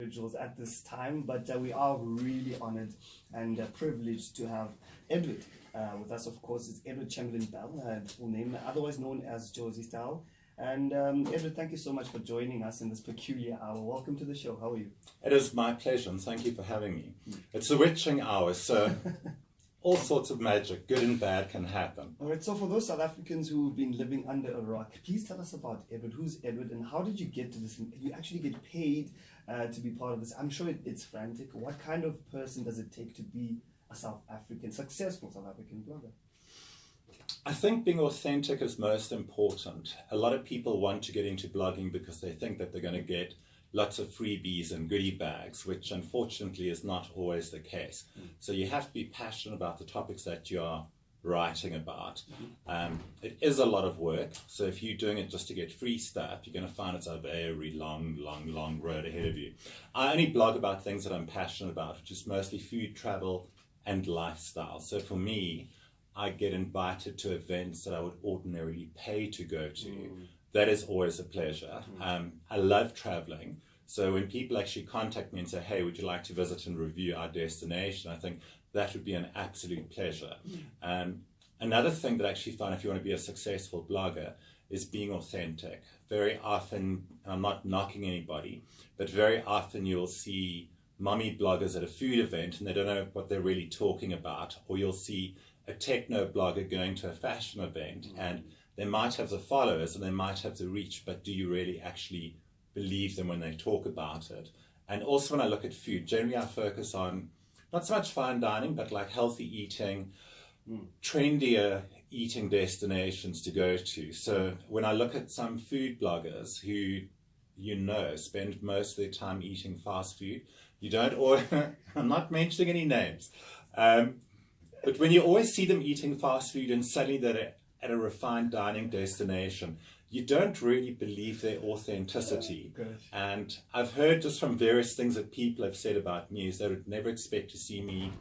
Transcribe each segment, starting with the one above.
individuals at this time, but we are really honored and privileged to have Edward with us. Of course, it's Edward Chamberlain-Bell, full name, otherwise known as JoziStyle. And Edward, thank you so much for joining us in this peculiar hour. Welcome to the show. How are you? It is my pleasure, and thank you for having me. It's a witching hour, so all sorts of magic, good and bad, can happen. All right, so for those South Africans who've been living under a rock, please tell us about Edward. Who's Edward, and how did you get to this? You actually get paid to be part of this. I'm sure it's frantic. What kind of person does it take to be a South African, successful South African blogger? I think being authentic is most important. A lot of people want to get into blogging because they think that they're going to get lots of freebies and goodie bags, which unfortunately is not always the case. So you have to be passionate about the topics that you are writing about. It is a lot of work, so if you're doing it just to get free stuff, you're going to find it's a very long road ahead of you. I only blog about things that I'm passionate about, which is mostly food, travel, and lifestyle. So for me, I get invited to events that I would ordinarily pay to go to. That is always a pleasure. I love traveling. So when people actually contact me and say, hey, would you like to visit and review our destination? I think that would be an absolute pleasure. Another thing that I actually find, if you want to be a successful blogger, is being authentic. Very often, I'm not knocking anybody, but very often you'll see mommy bloggers at a food event and they don't know what they're really talking about, or you'll see a techno blogger going to a fashion event and they might have the followers and they might have the reach, but do you really actually believe them when they talk about it? And also when I look at food, generally I focus on not so much fine dining, but like healthy eating, trendier eating destinations to go to. So when I look at some food bloggers who, you know, spend most of their time eating fast food, you don't always, I'm not mentioning any names, but when you always see them eating fast food and suddenly they're at a refined dining destination, you don't really believe their authenticity. And I've heard just from various things that people have said about me is they would never expect to see me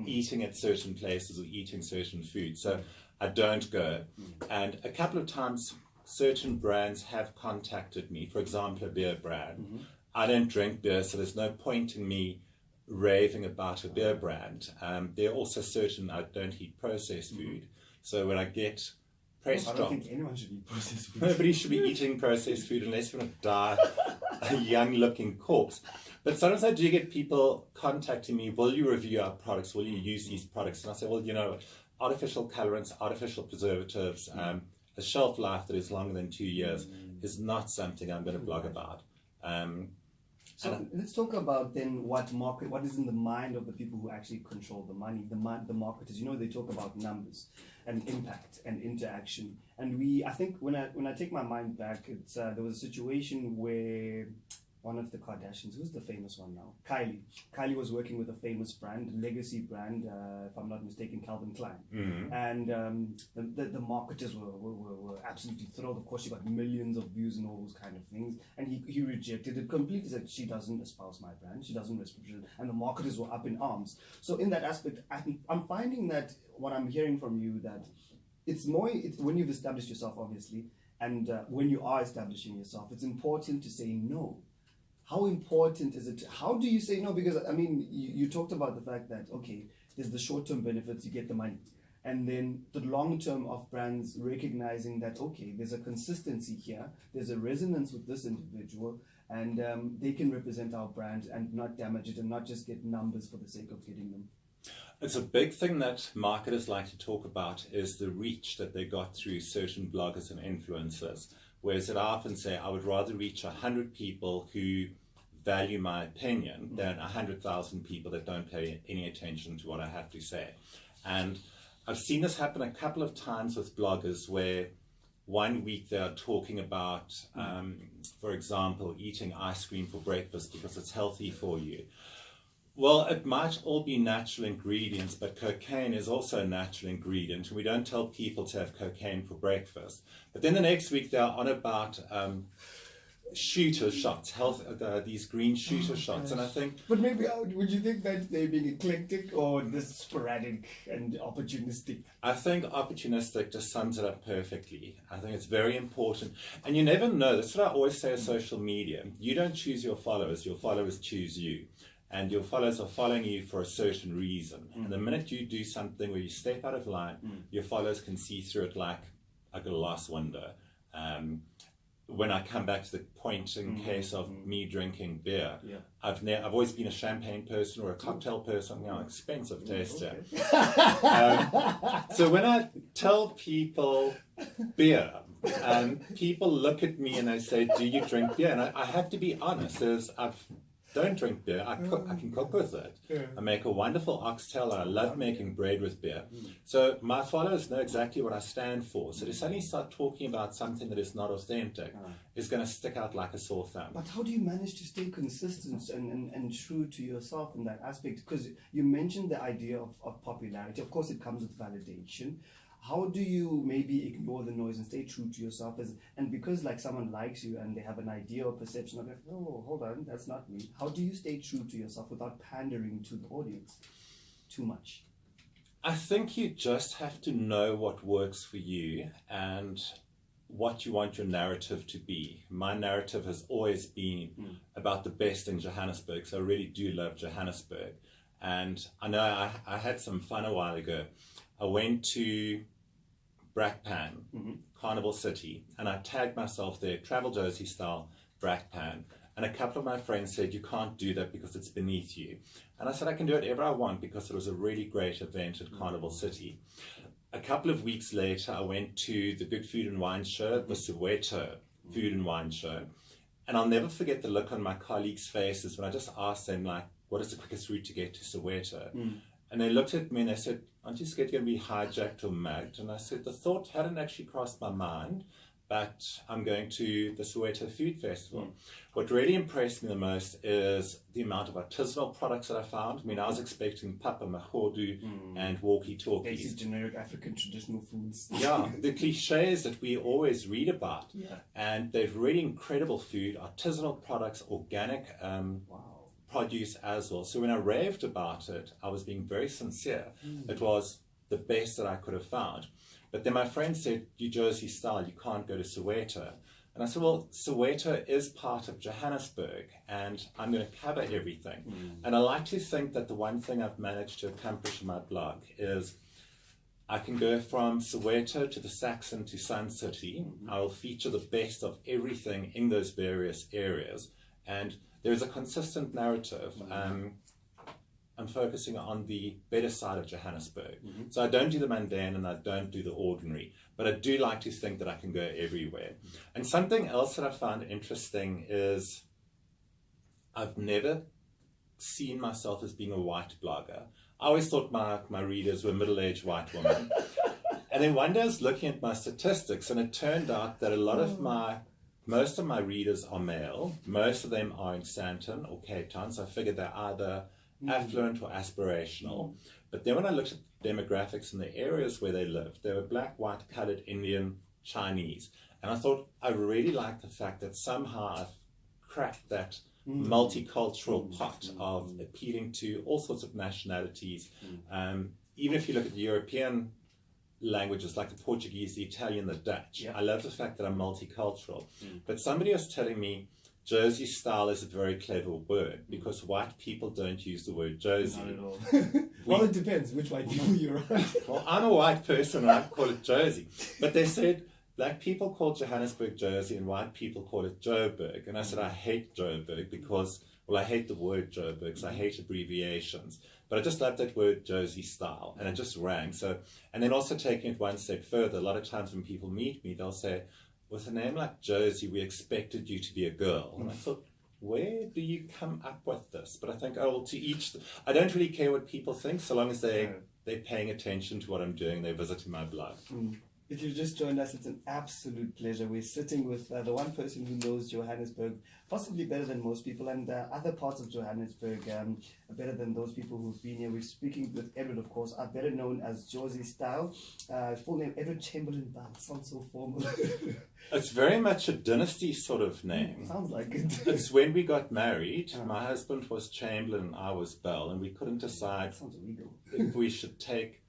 eating at certain places or eating certain food. So I don't go. And a couple of times certain brands have contacted me, for example, a beer brand. I don't drink beer, so there's no point in me raving about a beer brand. There are also certain, I don't eat processed food. So when I get press I don't think anyone should eat processed food. Nobody should be eating processed food unless you want to die a young looking corpse. But sometimes I do get people contacting me, will you review our products? Will you use these products? And I say, well, you know, artificial colorants, artificial preservatives, a shelf life that is longer than 2 years is not something I'm going to blog about. So let's talk about then what is in the mind of the people who actually control the money, the marketers. You know, they talk about numbers and impact and interaction. And I think when I take my mind back, it's there was a situation where one of the Kardashians, who's the famous one now? Kylie was working with a famous brand, legacy brand, if I'm not mistaken, Calvin Klein. And the marketers were absolutely thrilled. Of course, she got millions of views and all those kind of things. And he rejected it completely, said she doesn't espouse my brand, she doesn't represent, and the marketers were up in arms. So in that aspect, I'm finding that what I'm hearing from you, that it's when you've established yourself, obviously, and when you are establishing yourself, it's important to say no. How important is it? How do you say no? Because, I mean, you talked about the fact that, okay, there's the short-term benefits, you get the money. And then the long-term of brands recognizing that, okay, there's a consistency here, there's a resonance with this individual, and they can represent our brand and not damage it and not just get numbers for the sake of getting them. It's a big thing that marketers like to talk about is the reach that they got through certain bloggers and influencers. Whereas I often say I would rather reach 100 people who value my opinion than 100,000 people that don't pay any attention to what I have to say. And I've seen this happen a couple of times with bloggers where one week they are talking about, for example, eating ice cream for breakfast because it's healthy for you. Well, it might all be natural ingredients, but cocaine is also a natural ingredient, and we don't tell people to have cocaine for breakfast. But then the next week they're on about shooter shots, these green shooter shots, and I think. But maybe would you think that they're being eclectic or just sporadic and opportunistic? I think opportunistic just sums it up perfectly. I think it's very important, and you never know. That's what I always say of social media. You don't choose your followers choose you. And your followers are following you for a certain reason. And the minute you do something where you step out of line, your followers can see through it like a glass window. When I come back to the point in case of me drinking beer, I've always been a champagne person or a cocktail person, expensive taster. So when I tell people beer, people look at me and they say, "Do you drink beer?" And I have to be honest, don't drink beer. I can cook with it. I make a wonderful oxtail, and I love making bread with beer. So my followers know exactly what I stand for. So to suddenly start talking about something that is not authentic is going to stick out like a sore thumb. But how do you manage to stay consistent and true to yourself in that aspect? Because you mentioned the idea of popularity. Of course, it comes with validation. How do you maybe ignore the noise and stay true to yourself? And because like someone likes you and they have an idea or perception of like, oh, hold on, that's not me. How do you stay true to yourself without pandering to the audience too much? I think you just have to know what works for you and what you want your narrative to be. My narrative has always been about the best in Johannesburg, so I really do love Johannesburg. And I know I had some fun a while ago. I went to Brakpan, Carnival City, and I tagged myself there, Travel JoziStyle, Brakpan. And a couple of my friends said, "You can't do that because it's beneath you." And I said, "I can do whatever I want because it was a really great event at Carnival City." A couple of weeks later, I went to the Good Food and Wine Show, the Soweto Food and Wine Show. And I'll never forget the look on my colleagues' faces when I just asked them, like, what is the quickest route to get to Soweto? And they looked at me and they said, "Aren't you scared you're going to be hijacked or mugged?" And I said, the thought hadn't actually crossed my mind, but I'm going to the Soweto Food Festival. What really impressed me the most is the amount of artisanal products that I found. I mean, I was expecting papa, mahodu, and walkie-talkies. Basic generic African traditional foods. Yeah, the cliches that we always read about. And they've really incredible food, artisanal products, organic produce as well. So when I raved about it, I was being very sincere. It was the best that I could have found. But then my friend said, "You JoziStyle, you can't go to Soweto." And I said, well, Soweto is part of Johannesburg and I'm going to cover everything. And I like to think that the one thing I've managed to accomplish in my blog is I can go from Soweto to the Saxon to Sun City. I'll feature the best of everything in those various areas. And there's a consistent narrative. I'm focusing on the better side of Johannesburg. So I don't do the mundane and I don't do the ordinary, but I do like to think that I can go everywhere. And something else that I found interesting is I've never seen myself as being a white blogger. I always thought my readers were middle-aged white women. And then one day I was looking at my statistics and it turned out that most of my readers are male. Most of them are in Sandton or Cape Town, so I figured they're either affluent or aspirational. But then when I looked at demographics in the areas where they lived, they were black, white, colored, Indian, Chinese. And I thought I really liked the fact that somehow I've cracked that multicultural pot of appealing to all sorts of nationalities. Even if you look at the European languages like the Portuguese, the Italian, the Dutch, I love the fact that I'm multicultural. But somebody was telling me JoziStyle is a very clever word because white people don't use the word Jozi. Not at all. Well, it depends which white people you're around. Well, I'm a white person and I call it Jozi. But they said black people call Johannesburg Jozi and white people call it Joburg. And I said, I hate Joburg because, well, I hate the word Joburg because I hate abbreviations. But I just love that word JoziStyle and it just rang. So, and then also taking it one step further, a lot of times when people meet me, they'll say, with a name like Jozi, we expected you to be a girl. And I thought, where do you come up with this? But I think, oh, well, to each, I don't really care what people think, so long as they're paying attention to what I'm doing, they're visiting my blog. If you've just joined us, it's an absolute pleasure. We're sitting with the one person who knows Johannesburg possibly better than most people, and other parts of Johannesburg better than those people who've been here. We're speaking with Edward, of course, better known as JoziStyle. Full name, Edward Chamberlain-Bell. Sounds so formal. It's very much a dynasty sort of name. Sounds like it. It's when we got married, my husband was Chamberlain and I was Bell, and we couldn't decide if we should take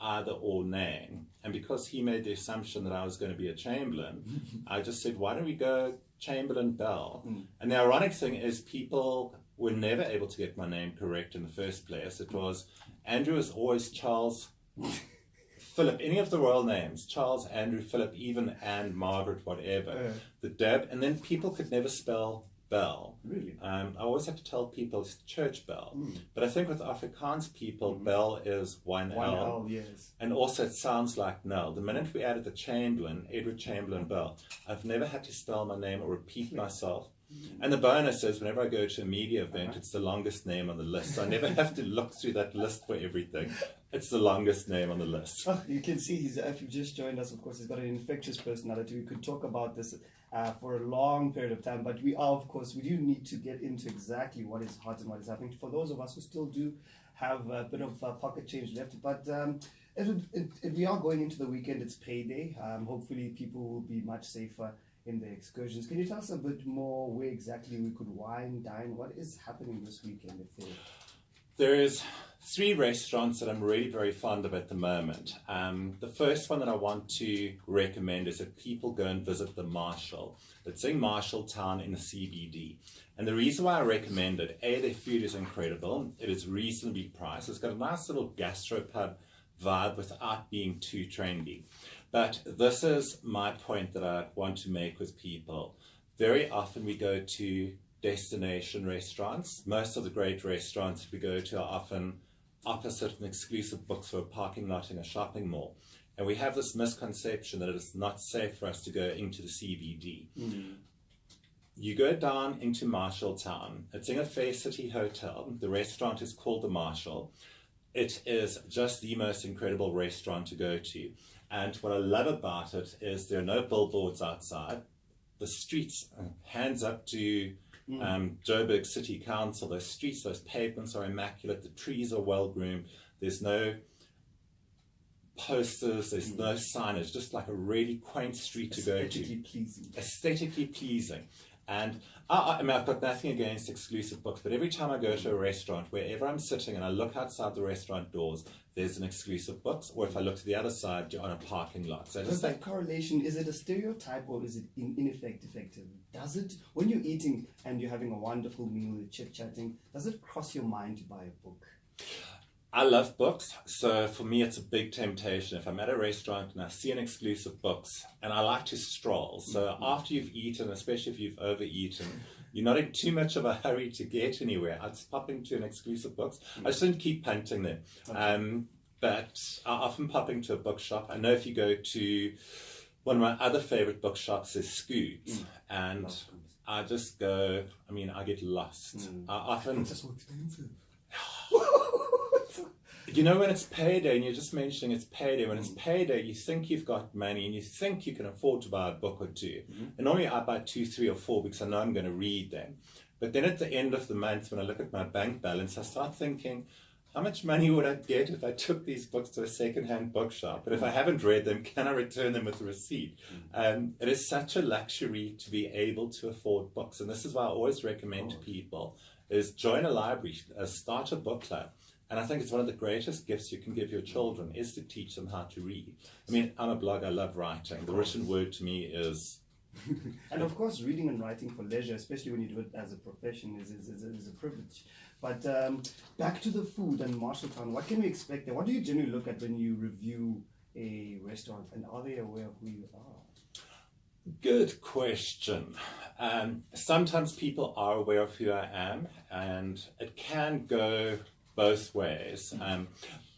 either or name. And because he made the assumption that I was going to be a Chamberlain, I just said, why don't we go Chamberlain-Bell? And the ironic thing is people were never able to get my name correct in the first place. It was, Andrew is always Charles, Philip, any of the royal names, Charles, Andrew, Philip, even Anne, Margaret, whatever. The Deb, and then people could never spell Bell. Really? I always have to tell people it's church bell. But I think with Afrikaans people, Bell is one L. Yes. And also it sounds like Nell. The minute we added the Chamberlain, Edward Chamberlain-Bell, I've never had to spell my name or repeat myself. And the bonus is whenever I go to a media event, it's the longest name on the list. So I never have to look through that list for everything. It's the longest name on the list. Oh, you can see, if you've just joined us, of course, he's got an infectious personality. We could talk about this for a long period of time, but we do need to get into exactly what is hot and what is happening. For those of us who still do have a bit of pocket change left, but we are going into the weekend. It's payday. Hopefully people will be much safer in their excursions. Can you tell us a bit more where exactly we could wine, dine? What is happening this weekend? There is 3 restaurants that I'm really very fond of at the moment. The first one that I want to recommend is that people go and visit the Marshall. It's in Marshalltown in the CBD. And the reason why I recommend it, A, their food is incredible. It is reasonably priced. It's got a nice little gastropub vibe without being too trendy. But this is my point that I want to make with people. Very often we go to destination restaurants. Most of the great restaurants we go to are often opposite an exclusive bookstore, a parking lot in a shopping mall. And we have this misconception that it is not safe for us to go into the CBD. You go down into Marshalltown. It's in a Fair City hotel. The restaurant is called the Marshall. It is just the most incredible restaurant to go to. And what I love about it is there are no billboards outside. The streets, hands up to Joburg City Council, those streets, those pavements are immaculate, the trees are well groomed, there's no posters, there's no signage, just like a really quaint street to go to. Aesthetically pleasing. Aesthetically pleasing. And I mean, I've got nothing against exclusive books, but every time I go to a restaurant, wherever I'm sitting and I look outside the restaurant doors, there's an exclusive books, or if I look to the other side, you're on a parking lot. So does that correlation, is it a stereotype or is it ineffective? Does it, when you're eating and you're having a wonderful meal, you're chit-chatting, does it cross your mind to buy a book? I love books, so for me it's a big temptation. If I'm at a restaurant and I see an exclusive books, and I like to stroll, so after you've eaten, especially if you've overeaten, you're not in too much of a hurry to get anywhere. I'd pop into an exclusive books. I just don't keep punting them. But I often pop into a bookshop. I know if you go to one of my other favorite bookshops is Scoots, and I just go, I mean, I get lost. I often... It's just so expensive. You know, when it's payday, and you're just mentioning it's payday, when it's payday, you think you've got money and you think you can afford to buy a book or two. And normally I buy 2, 3 or 4 because I know I'm going to read them. But then at the end of the month, when I look at my bank balance, I start thinking, how much money would I get if I took these books to a second-hand bookshop? But if I haven't read them, can I return them with a receipt? It is such a luxury to be able to afford books. And this is why I always recommend to people is join a library, start a book club. And I think it's one of the greatest gifts you can give your children is to teach them how to read. I mean, I'm a blogger, I love writing. The written word to me is... And of course, reading and writing for leisure, especially when you do it as a profession, is a privilege. But back to the food and Marshalltown, what can we expect there? What do you generally look at when you review a restaurant? And are they aware of who you are? Good question. Sometimes people are aware of who I am, and it can go both ways.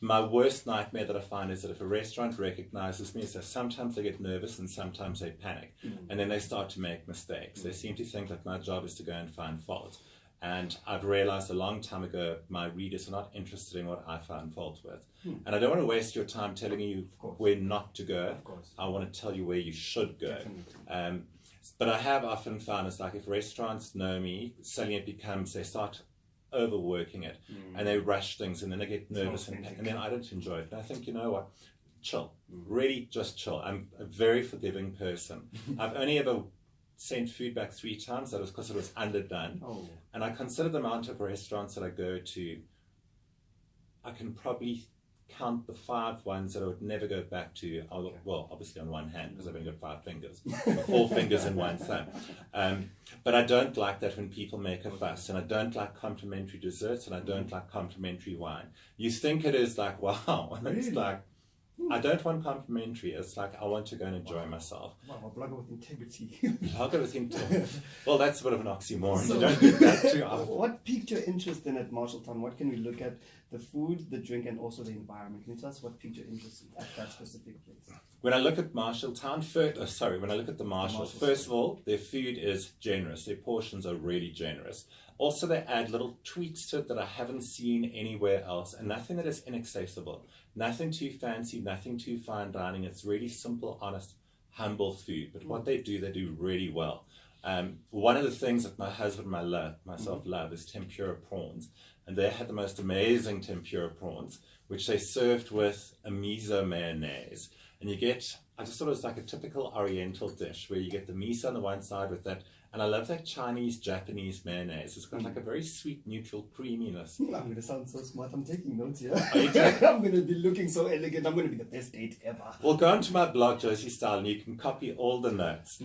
My worst nightmare that I find is that if a restaurant recognizes me, so sometimes they get nervous and sometimes they panic, and then they start to make mistakes. They seem to think that my job is to go and find fault. And I've realized a long time ago, my readers are not interested in what I find fault with. And I don't want to waste your time telling you where not to go. Of course. I want to tell you where you should go. Definitely. But I have often found it's like if restaurants know me, suddenly it becomes, they start overworking it and they rush things and then they get nervous and then I don't enjoy it. And I think, you know what? Chill. Really just chill. I'm a very forgiving person. I've only ever sent food back 3 times. That was because it was underdone. And I consider the amount of restaurants that I go to, I can probably count the 5 ones that I would never go back to. Well, obviously on one hand, because I've only got 5 fingers, 4 fingers in one thumb. But I don't like that when people make a fuss, and I don't like complimentary desserts, and I don't like complimentary wine. You think it is like, wow, and it's like, I don't want complimentary. It's like, I want to go and enjoy myself. Wow, a blogger with integrity. Blogger with integrity. Well, that's a bit of an oxymoron. So, you don't do that too often. What piqued your interest in at Marshalltown? What can we look at? The food, the drink, and also the environment. Can you tell us what piqued your interest at that specific place? When I look at Marshalltown, when I look at the Marshalls, first of all, their food is generous. Their portions are really generous. Also, they add little tweaks to it that I haven't seen anywhere else, and nothing that is inaccessible. Nothing too fancy, nothing too fine dining. It's really simple, honest, humble food. But what they do really well. One of the things that my husband and myself love is tempura prawns. And they had the most amazing tempura prawns, which they served with a miso mayonnaise. And you get, I just thought it was like a typical Oriental dish where you get the miso on the one side with that. And I love that Chinese, Japanese mayonnaise. It's got like a very sweet, neutral creaminess. I'm going to sound so smart. I'm taking notes here. Are you taking? I'm going to be looking so elegant. I'm going to be the best date ever. Well, go onto my blog, JoziStyle, and you can copy all the notes.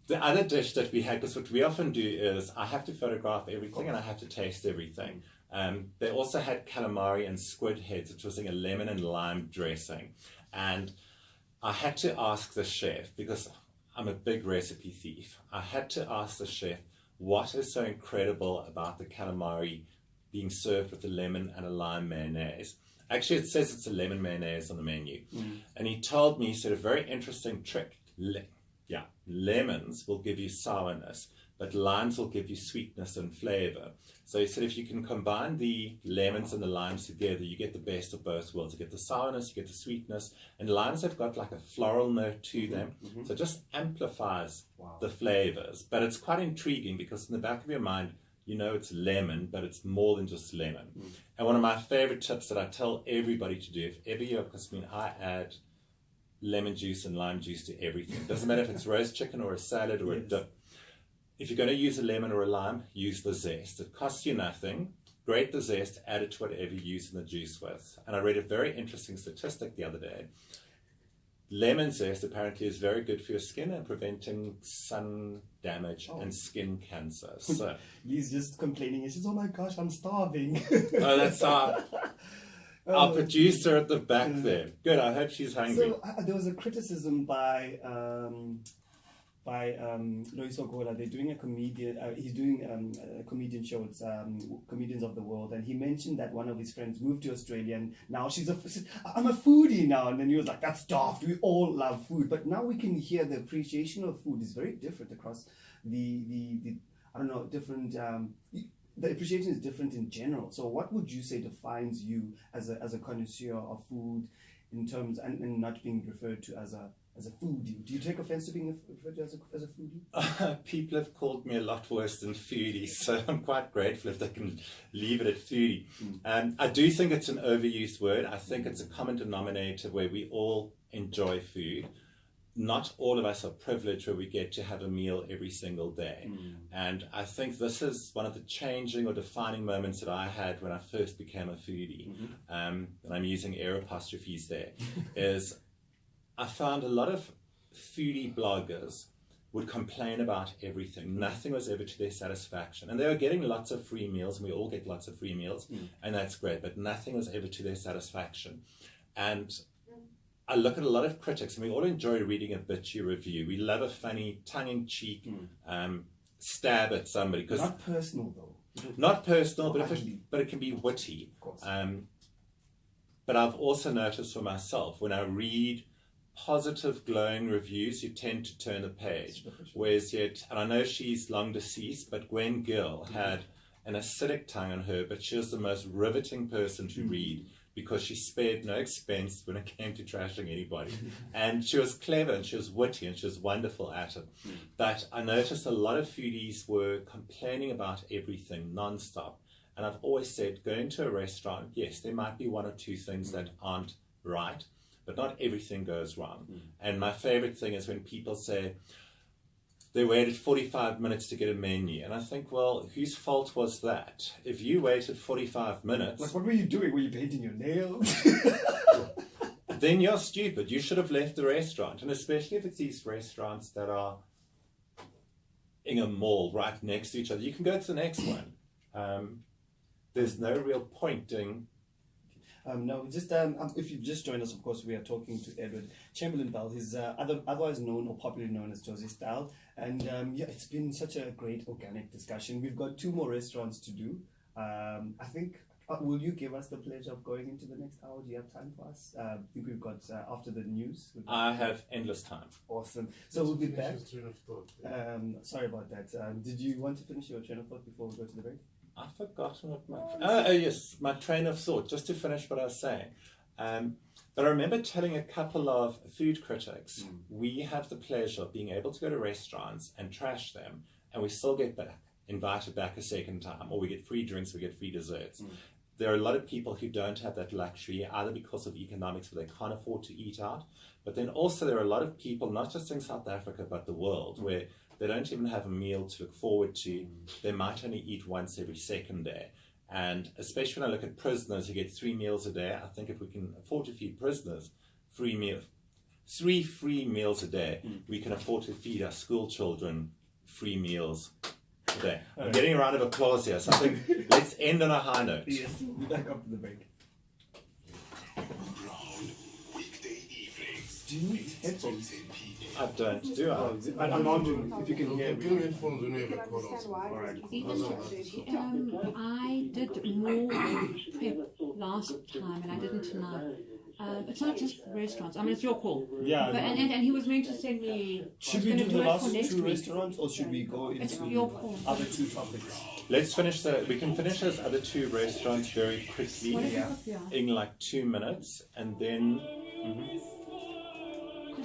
The other dish that we had, because what we often do is I have to photograph everything and I have to taste everything. They also had calamari and squid heads, which was in a lemon and lime dressing. And I had to ask the chef, because I'm a big recipe thief, I had to ask the chef, what is so incredible about the calamari being served with a lemon and a lime mayonnaise? Actually, it says it's a lemon mayonnaise on the menu. And he told me, he said, a very interesting trick. Lemons will give you sourness, but limes will give you sweetness and flavor. So he said if you can combine the lemons and the limes together, you get the best of both worlds. You get the sourness, you get the sweetness, and limes have got like a floral note to them. So it just amplifies the flavors. But it's quite intriguing because in the back of your mind, you know it's lemon, but it's more than just lemon. And one of my favorite tips that I tell everybody to do, if ever you're, because I add lemon juice and lime juice to everything. It doesn't matter if it's roast chicken or a salad or a dip. If you're going to use a lemon or a lime, use the zest. It costs you nothing. Grate the zest, add it to whatever you use in the juice with. And I read a very interesting statistic the other day. Lemon zest apparently is very good for your skin and preventing sun damage and skin cancer. So He's just complaining. He says, oh my gosh, I'm starving. Oh, that's our producer at the back there. Good, I hope she's hungry. So there was a criticism by Loiso Gola. They're doing a comedian. He's doing a comedian show. It's Comedians of the World, and he mentioned that one of his friends moved to Australia, and now I'm a foodie now. And then he was like, "That's daft. We all love food." But now we can hear the appreciation of food is very different across the I don't know, different. The appreciation is different in general. So what would you say defines you as a connoisseur of food in terms and not being referred to as a foodie? Do you take offense to being referred to as a foodie? People have called me a lot worse than foodie, so I'm quite grateful if they can leave it at foodie. I do think it's an overused word. I think it's a common denominator where we all enjoy food. Not all of us are privileged where we get to have a meal every single day. And I think this is one of the changing or defining moments that I had when I first became a foodie. And I'm using air apostrophes there, is I found a lot of foodie bloggers would complain about everything. Nothing was ever to their satisfaction. And they were getting lots of free meals, and we all get lots of free meals, and that's great, but nothing was ever to their satisfaction. And I look at a lot of critics, and we all enjoy reading a bitchy review. We love a funny, tongue-in-cheek stab at somebody. Not personal, though. Not personal, but it can be witty. Of course. But I've also noticed for myself, when I read positive, glowing reviews, you tend to turn the page. Whereas yet, and I know she's long deceased, but Gwen Gill had an acidic tongue on her, but she was the most riveting person to read because she spared no expense when it came to trashing anybody. And she was clever and she was witty and she was wonderful at it. But I noticed a lot of foodies were complaining about everything non-stop. And I've always said, go into a restaurant, yes, there might be one or two things that aren't right, but not everything goes wrong. And my favorite thing is when people say, they waited 45 minutes to get a menu. And I think, well, whose fault was that? If you waited 45 minutes... Like, what were you doing? Were you painting your nails? Then you're stupid. You should have left the restaurant. And especially if it's these restaurants that are in a mall right next to each other. You can go to the next one. There's no real point in... No, just if you've just joined us, of course, we are talking to Edward Chamberlain-Bell. He's otherwise known or popularly known as JoziStyle. And yeah, it's been such a great organic discussion. We've got 2 more restaurants to do. I think, will you give us the pleasure of going into the next hour? Do you have time for us? I think we've got, after the news. I have endless time. Awesome. So we'll be back. Sorry about that. Did you want to finish your train of thought before we go to the break? I've forgotten what my... yes, my train of thought, just to finish what I was saying. But I remember telling a couple of food critics, we have the pleasure of being able to go to restaurants and trash them, and we still get invited back a second time, or we get free drinks, we get free desserts. There are a lot of people who don't have that luxury, either because of economics where they can't afford to eat out, but then also there are a lot of people, not just in South Africa, but the world, where they don't even have a meal to look forward to. They might only eat once every second day. And especially when I look at prisoners who get 3 meals a day, I think if we can afford to feed prisoners 3 free meals a day, we can afford to feed our school children 3 meals a day. I'm getting a round of applause here, so I think let's end on a high note. Yes, we'll be back up to the break. Do you need headphones? I don't, do I? I'm wondering if you can hear me. I did more prep last time and I didn't tonight. It's not just restaurants. I mean, it's your call. Yeah. But, and he was meant to send me... Should we do the last 2 restaurants or should we go into your call. other 2 topics? Let's finish we can finish those other 2 restaurants very quickly in like 2 minutes, and then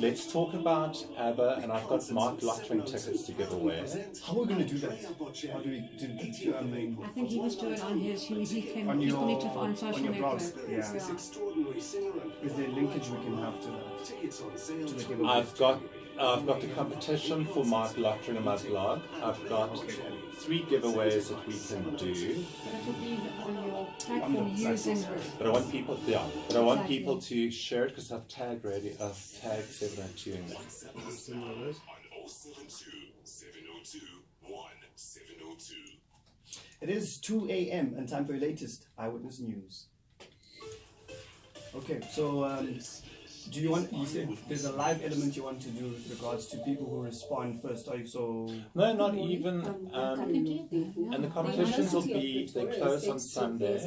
let's talk about ABBA, and I've got Mark Lottering tickets to give away. How are we going to do that? How do we do I think he was doing on his, he can on social your network. blog? Yeah. Is there a linkage we can have to that? To the giveaway? I've got the competition for Mark Lottering on my blog. I've got 3 giveaways that we can do. But it will be on your platform using... But I want people, but I want people to share it because I've tagged 702 in there. It is 2 a.m. and time for your latest Eyewitness News. Okay, so do you want? You said there's a live element you want to do with regards to people who respond first. Are you so? No, not even. And the competitions will be, they close on Sunday,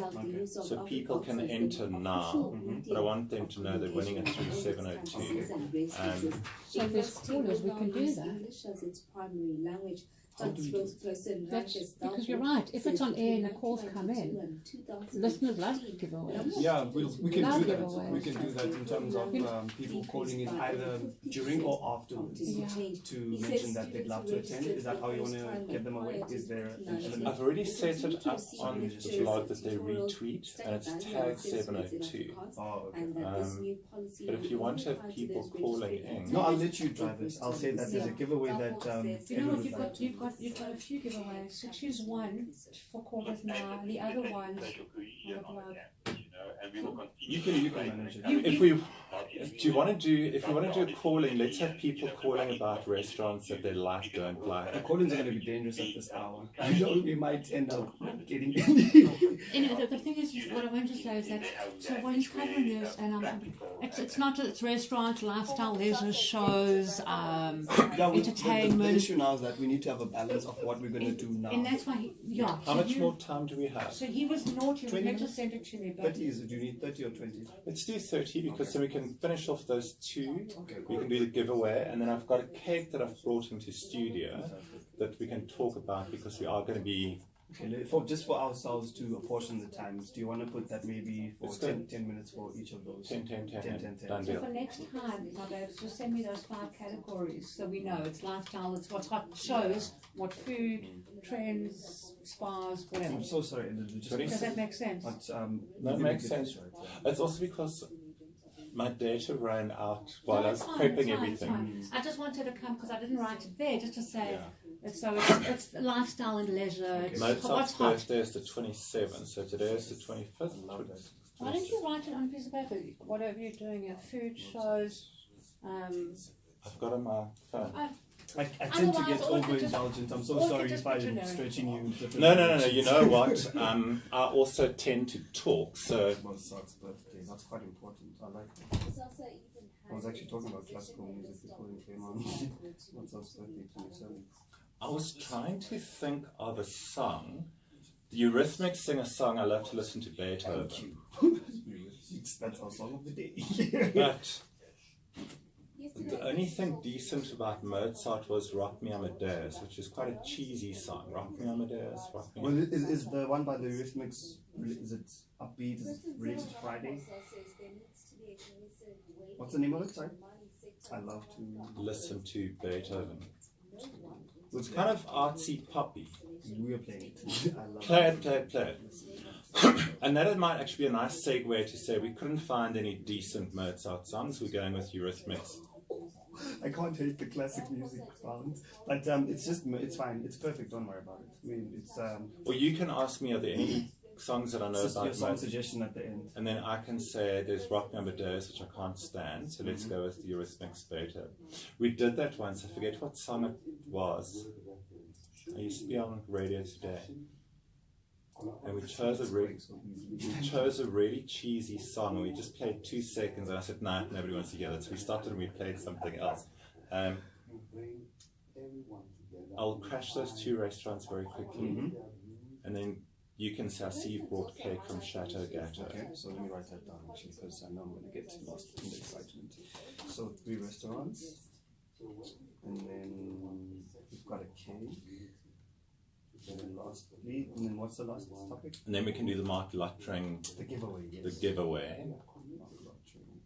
so people can enter now. But I want them to know they're winning at 3702. So if there's callers, we can do that. That's because you're right. If it's on air and the calls come in, listeners love giveaways. Yeah, we can do that. We can do that in terms of people calling in either during or afterwards to mention that they'd love to attend. Is that how you want to get them away? Is there an element? I've already set it up on the blog that they retweet, and it's tag 702. Oh, okay. But if you want to have people calling in, no, I'll let you drive it. I'll say that there's a giveaway that. You know what? You've got a few giveaways. So choose one for callers now. The other one. You can manage it. if you want to do a calling, let's have people calling about restaurants that they like, don't like. The call-ins are going to be dangerous at this hour. We might end up getting. Anyway, the thing is, what I want to say is that so when he's covering this, and it's not just it's restaurants, lifestyle, leisure shows, entertainment. The issue now is that we need to have a balance of what we're going to do now. And that's why, How much more time do we have? So he was naughty. He meant to send it to me, but 30 is do you need 30 or 20? Let's do 30 because then we can finish off those two. Okay, We can do the giveaway, and then I've got a cake that I've brought into studio that we can talk about because we are going to be. Okay, just for ourselves to apportion the times, do you want to put that maybe for 10 minutes for each of those? 10. Done So deal. for next time, just send me those 5 categories so we know it's lifestyle, it's what's hot shows, what food, trends, spas, whatever. I'm so sorry. Does that make sense? But, That makes sense. It's also because my data ran out while I was it's prepping fine, everything. I just wanted to come because I didn't write it there, just to say. Yeah. It's lifestyle and leisure. It's Mozart's what's hot. birthday is the 27th, so today is the 25th. Why don't you write it on a piece of paper? Whatever you're doing, your food shows. I've got on my phone. I tend to get Otherwise, or we could just- overindulgent. I'm so or we could sorry just if I'm put generic. stretching you. in different No. directions. You know what? I also tend to talk, so Mozart's birthday. That's quite important. I like that. I was actually talking about classical music before you came on. Mozart's birthday, 27. I was trying to think of a song. The Eurythmics sing a song I love to listen to Beethoven. That's our song of the day. But the only thing decent about Mozart was Rock Me Amadeus, which is quite a cheesy song. Rock Me Amadeus, Rock Me Well, is the one by the Eurythmics, is it upbeat? Is it related to Friday? What's the name of it? Sorry? I love to Listen to Beethoven. It's kind of artsy poppy. We are playing it. I love Play it. And that might actually be a nice segue to say we couldn't find any decent Mozart songs. We're going with Eurythmics. I can't hate the classic music sound, but it's fine. It's perfect. Don't worry about it. I mean, it's Or you can ask me, are there any songs that I know just about your song Mozart? suggestion at the end. And then I can say there's Rock Me Amadeus, which I can't stand, so let's go with the Eurythmics Beethoven. We did that once. I forget what song it was. I used to be on radio today, and we chose a really cheesy song, and we just played 2 seconds, and I said, nah, nobody wants to hear that, so we stopped and we played something else. I'll crash those 2 restaurants very quickly, and then you can say, I see you've brought cake from Chateau Gâteau. Okay, so let me write that down actually, because I know I'm going to get lost in the excitement. So 3 restaurants, and then we've got a cake. And then lastly, and then what's the last topic? And then we can do the Mark Luttring, The giveaway, yes. the giveaway. Mark Luttring.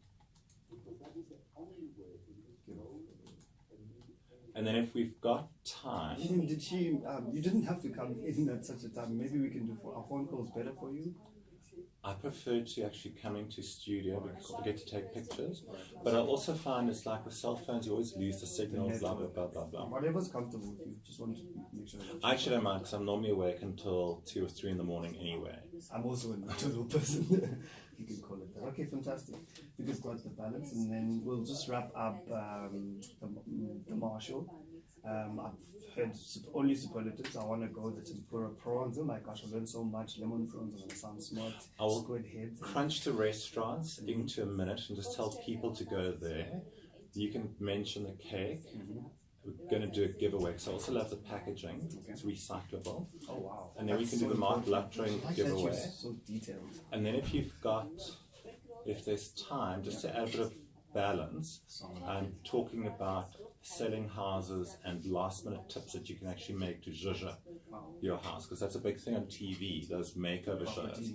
And then if we've got time, You didn't have to come in at such a time. Maybe we can do our phone calls better for you. I prefer to actually come into studio because I get to take pictures. But I also find it's like with cell phones, you always lose the signal, blah, blah, blah, blah, blah. Whatever's comfortable with you. Just want to make sure. I actually don't mind because I'm normally awake until 2 or 3 in the morning anyway. I'm also a nocturnal person. You can call it that. Okay, fantastic. We just got the balance, and then we'll just wrap up the Marshall. I've heard only superlatives. I want to go the tempura prawns. Oh my gosh, I learned so much. Lemon prawns are going to sound smart. I will Squid heads. crunch the restaurants into a minute and just tell people to go there. You can mention the cake. We're going to do a giveaway because I also love the packaging. It's recyclable. Oh wow. And then we can do the Mark Luttring giveaway. So detailed. And then if there's time, just to add a bit of balance, I'm talking about selling houses and last minute tips that you can actually make to zhuzh your house, because that's a big thing on TV, those makeover shows.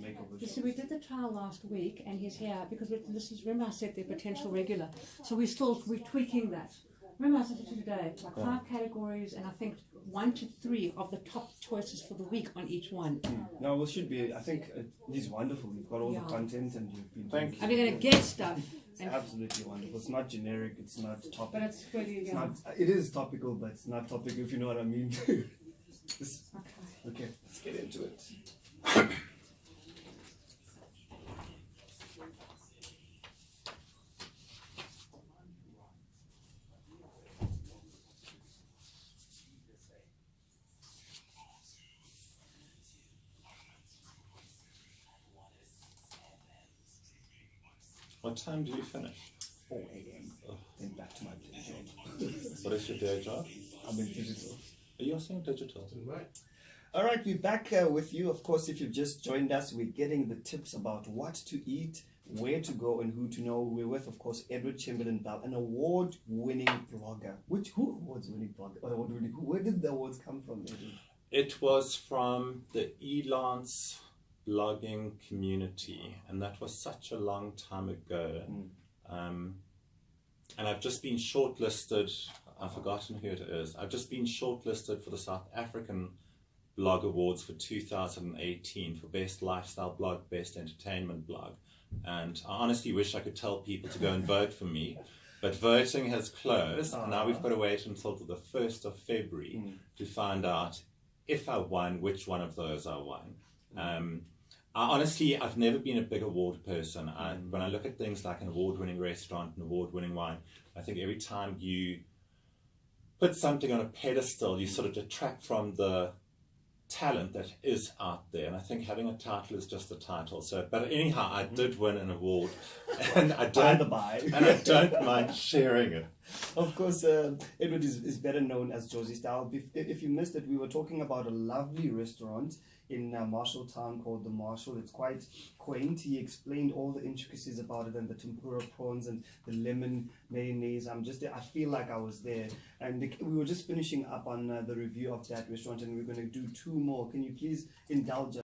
So we did the trial last week, and he's here because this is, remember I said they're potential regular, so we're tweaking that. Remember I said to you today, like 5 categories, and I think 1 to 3 of the top choices for the week on each one. No, well, should be. I think he's wonderful. You've got all the content, and you've been. Thank you. And we're going to get stuff. It's absolutely wonderful. It's not generic. It's not topical. But it's really, It's not. It is topical, but it's not topical. If you know what I mean. Okay, let's get into it. What time do you finish? 4 a.m. Then back to my day job. What is your day job? I'm in digital. Are you also in digital? All right, we're back with you. Of course, if you've just joined us, we're getting the tips about what to eat, where to go, and who to know. We're with, of course, Edward Chamberlain-Bell, an award-winning blogger. Who awards-winning blogger? Where did the awards come from, Edward? It was from the Elance blogging community, and that was such a long time ago. And I've just been shortlisted. I've forgotten who it is. I've just been shortlisted for the South African Blog Awards for 2018 for Best Lifestyle Blog, Best Entertainment Blog. And I honestly wish I could tell people to go and vote for me, but voting has closed. And now we've got to wait until the 1st of February to find out if I won, which one of those I won. Honestly, I've never been a big award person. When I look at things like an award-winning restaurant, an award-winning wine, I think every time you put something on a pedestal, you sort of detract from the talent that is out there. And I think having a title is just a title. So, but anyhow, I did win an award, and I don't mind sharing it. Of course, Edward is better known as JoziStyle. If you missed it, we were talking about a lovely restaurant in Marshalltown called The Marshall. It's quite quaint. He explained all the intricacies about it, and the tempura prawns and the lemon mayonnaise. I feel like I was there. And we were just finishing up on the review of that restaurant, and we're going to do 2 more. Can you please indulge us?